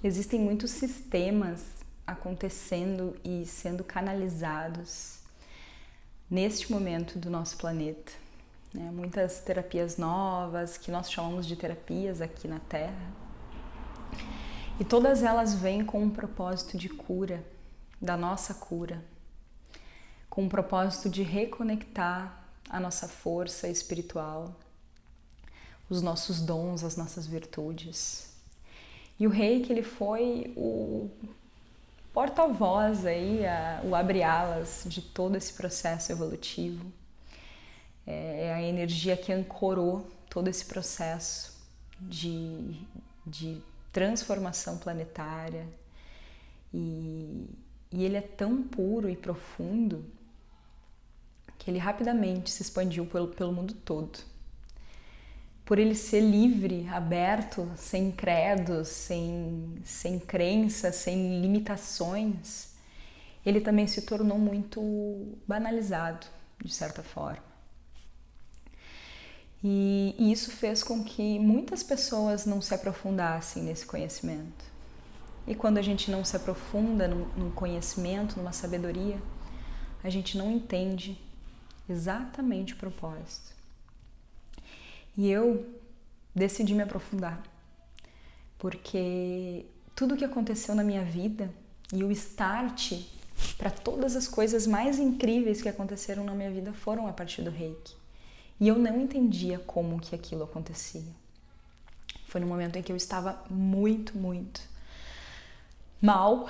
Existem muitos sistemas acontecendo e sendo canalizados neste momento do nosso planeta, né? Muitas terapias novas, que nós chamamos de terapias aqui na Terra, e todas elas vêm com um propósito de cura, da nossa cura, com um propósito de reconectar a nossa força espiritual, os nossos dons, as nossas virtudes. E o Reiki, ele foi o porta-voz aí, o abre-alas de todo esse processo evolutivo. É a energia que ancorou todo esse processo de transformação planetária. E ele é tão puro e profundo que ele rapidamente se expandiu pelo mundo todo. Por ele ser livre, aberto, sem credos, sem crenças, sem limitações, ele também se tornou muito banalizado, de certa forma. E isso fez com que muitas pessoas não se aprofundassem nesse conhecimento. E quando a gente não se aprofunda num conhecimento, numa sabedoria, a gente não entende exatamente o propósito. E eu decidi me aprofundar, porque tudo o que aconteceu na minha vida e o start para todas as coisas mais incríveis que aconteceram na minha vida foram a partir do Reiki. E eu não entendia como que aquilo acontecia. Foi no momento em que eu estava muito, muito mal,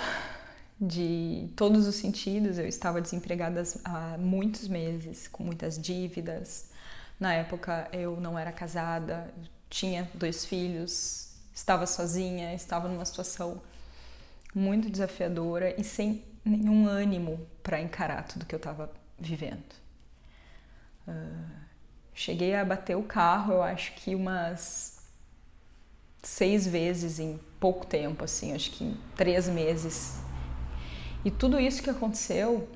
de todos os sentidos. Eu estava desempregada há muitos meses, com muitas dívidas. Na época eu não era casada, tinha 2 filhos, estava sozinha, estava numa situação muito desafiadora e sem nenhum ânimo para encarar tudo que eu estava vivendo. Cheguei a bater o carro, eu acho que umas 6 vezes em pouco tempo, assim, acho que em 3 meses. E tudo isso que aconteceu,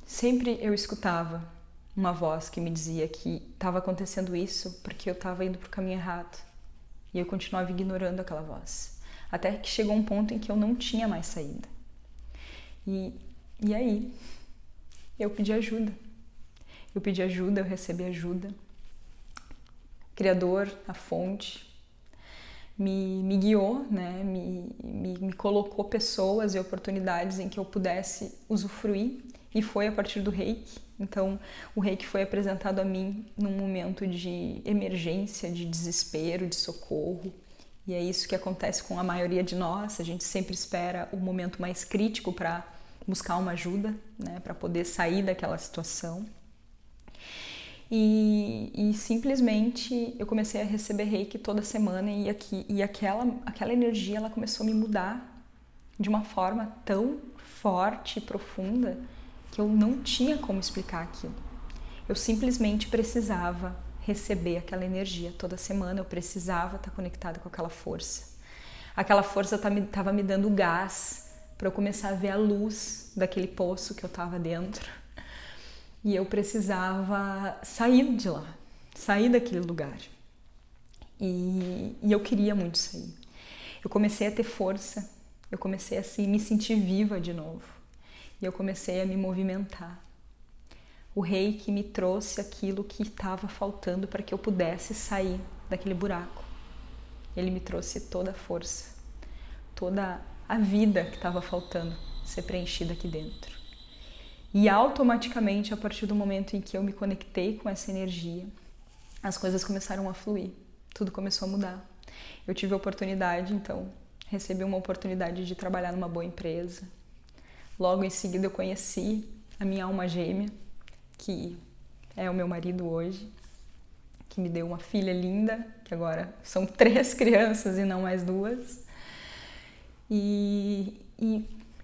sempre eu escutava uma voz que me dizia que estava acontecendo isso porque eu estava indo para o caminho errado. E eu continuava ignorando aquela voz. Até que chegou um ponto em que eu não tinha mais saída. E aí, eu pedi ajuda. Eu recebi ajuda. O Criador, a fonte, me guiou, né? me colocou pessoas e oportunidades em que eu pudesse usufruir. E foi a partir do Reiki. Então, o Reiki foi apresentado a mim num momento de emergência, de desespero, de socorro. E é isso que acontece com a maioria de nós. A gente sempre espera o momento mais crítico para buscar uma ajuda, né, para poder sair daquela situação. E simplesmente eu comecei a receber Reiki toda semana e aquela energia ela começou a me mudar de uma forma tão forte e profunda que eu não tinha como explicar aquilo. Eu simplesmente precisava receber aquela energia toda semana, eu precisava estar conectada com aquela força. Aquela força estava me dando gás para eu começar a ver a luz daquele poço que eu estava dentro. E eu precisava sair de lá, sair daquele lugar. E eu queria muito sair. Eu comecei a ter força, eu comecei a me sentir viva de novo. E eu comecei a me movimentar. O Reiki me trouxe aquilo que estava faltando para que eu pudesse sair daquele buraco. Ele me trouxe toda a força, toda a vida que estava faltando ser preenchida aqui dentro. E automaticamente, a partir do momento em que eu me conectei com essa energia, as coisas começaram a fluir. Tudo começou a mudar. Eu tive a oportunidade, então, recebi uma oportunidade de trabalhar numa boa empresa. Logo em seguida eu conheci a minha alma gêmea, que é o meu marido hoje, que me deu uma filha linda, que agora são 3 crianças e não mais 2. E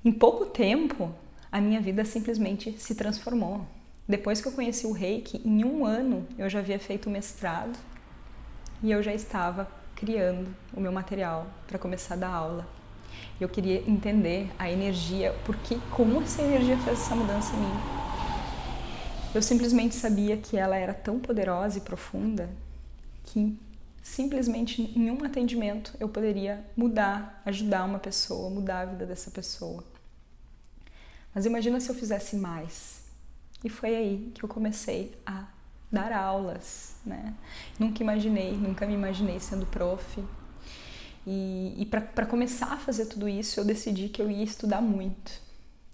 em pouco tempo a minha vida simplesmente se transformou. Depois que eu conheci o Reiki, em 1 ano eu já havia feito o mestrado e eu já estava criando o meu material para começar a dar aula. Eu queria entender a energia, como essa energia fez essa mudança em mim. Eu simplesmente sabia que ela era tão poderosa e profunda que simplesmente em um atendimento eu poderia mudar, ajudar uma pessoa, mudar a vida dessa pessoa. Mas imagina se eu fizesse mais. E foi aí que eu comecei a dar aulas, né? Nunca me imaginei sendo prof. E para começar a fazer tudo isso, eu decidi que eu ia estudar muito,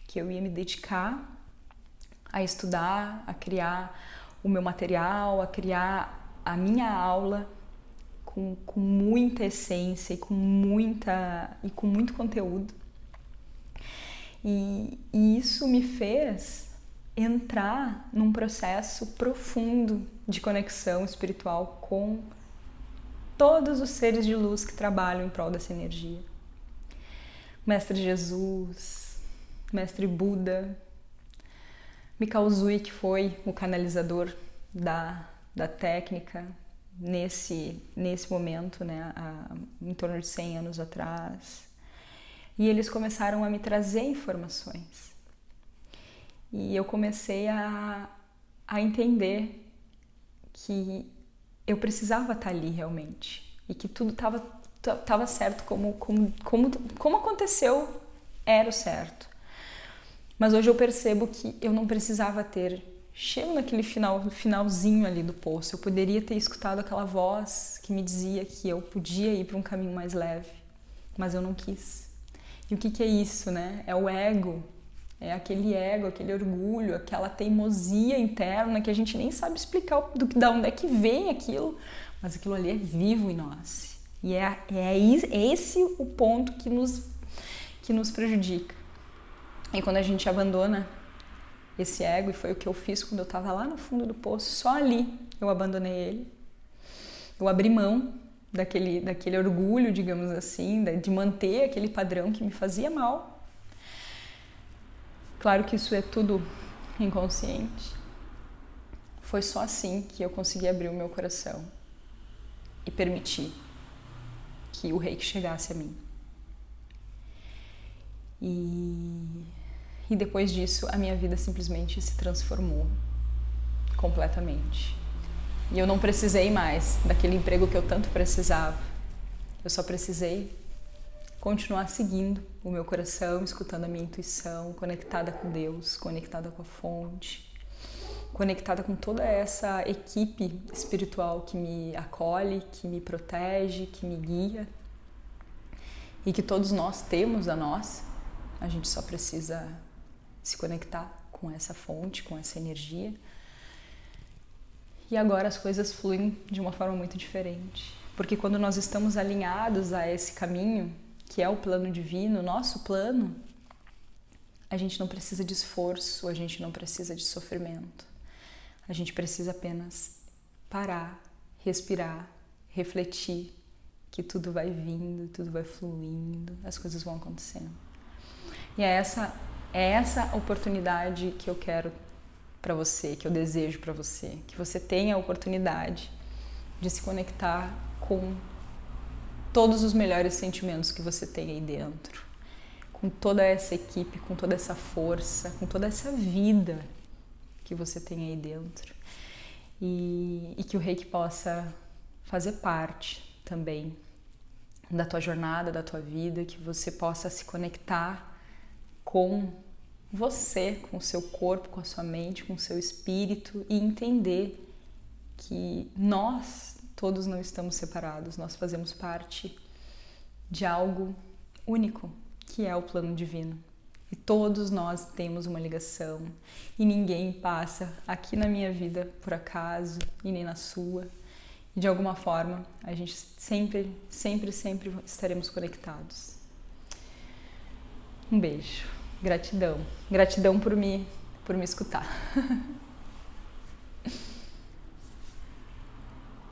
que eu ia me dedicar a estudar, a criar o meu material, a criar a minha aula com muita essência e com muito conteúdo. E isso me fez entrar num processo profundo de conexão espiritual com todos os seres de luz que trabalham em prol dessa energia. Mestre Jesus, Mestre Buda, Mikao Usui, que foi o canalizador da técnica nesse momento, né, em torno de 100 anos atrás. E eles começaram a me trazer informações. E eu comecei a entender que eu precisava estar ali realmente. E que tudo estava certo, como aconteceu, era o certo. Mas hoje eu percebo que eu não precisava ter chego naquele finalzinho ali do poço. Eu poderia ter escutado aquela voz que me dizia que eu podia ir para um caminho mais leve, mas eu não quis. E o que é isso, né? É o ego, é aquele ego, aquele orgulho, aquela teimosia interna que a gente nem sabe explicar de onde é que vem aquilo, mas aquilo ali é vivo em nós. E é esse o ponto que nos prejudica. E quando a gente abandona esse ego, e foi o que eu fiz quando eu estava lá no fundo do poço, só ali eu abandonei ele. Eu abri mão daquele orgulho, digamos assim, de manter aquele padrão que me fazia mal. Claro que isso é tudo inconsciente. Foi só assim que eu consegui abrir o meu coração e permitir que o Reiki chegasse a mim. E depois disso, a minha vida simplesmente se transformou completamente. E eu não precisei mais daquele emprego que eu tanto precisava. Eu só precisei continuar seguindo o meu coração, escutando a minha intuição, conectada com Deus, conectada com a fonte, conectada com toda essa equipe espiritual que me acolhe, que me protege, que me guia e que todos nós temos a nossa. A gente só precisa se conectar com essa fonte, com essa energia. E agora as coisas fluem de uma forma muito diferente. Porque quando nós estamos alinhados a esse caminho, que é o plano divino, nosso plano, a gente não precisa de esforço, a gente não precisa de sofrimento. A gente precisa apenas parar, respirar, refletir, que tudo vai vindo, tudo vai fluindo, as coisas vão acontecendo. E é essa oportunidade que eu quero para você, que eu desejo para você, que você tenha a oportunidade de se conectar com todos os melhores sentimentos que você tem aí dentro, com toda essa equipe, com toda essa força, com toda essa vida que você tem aí dentro e que o Reiki possa fazer parte também da tua jornada, da tua vida, que você possa se conectar com você, com o seu corpo, com a sua mente, com o seu espírito e entender que nós todos não estamos separados, nós fazemos parte de algo único, que é o plano divino. E todos nós temos uma ligação e ninguém passa aqui na minha vida por acaso e nem na sua. E de alguma forma a gente sempre estaremos conectados. Um beijo. Gratidão por me escutar.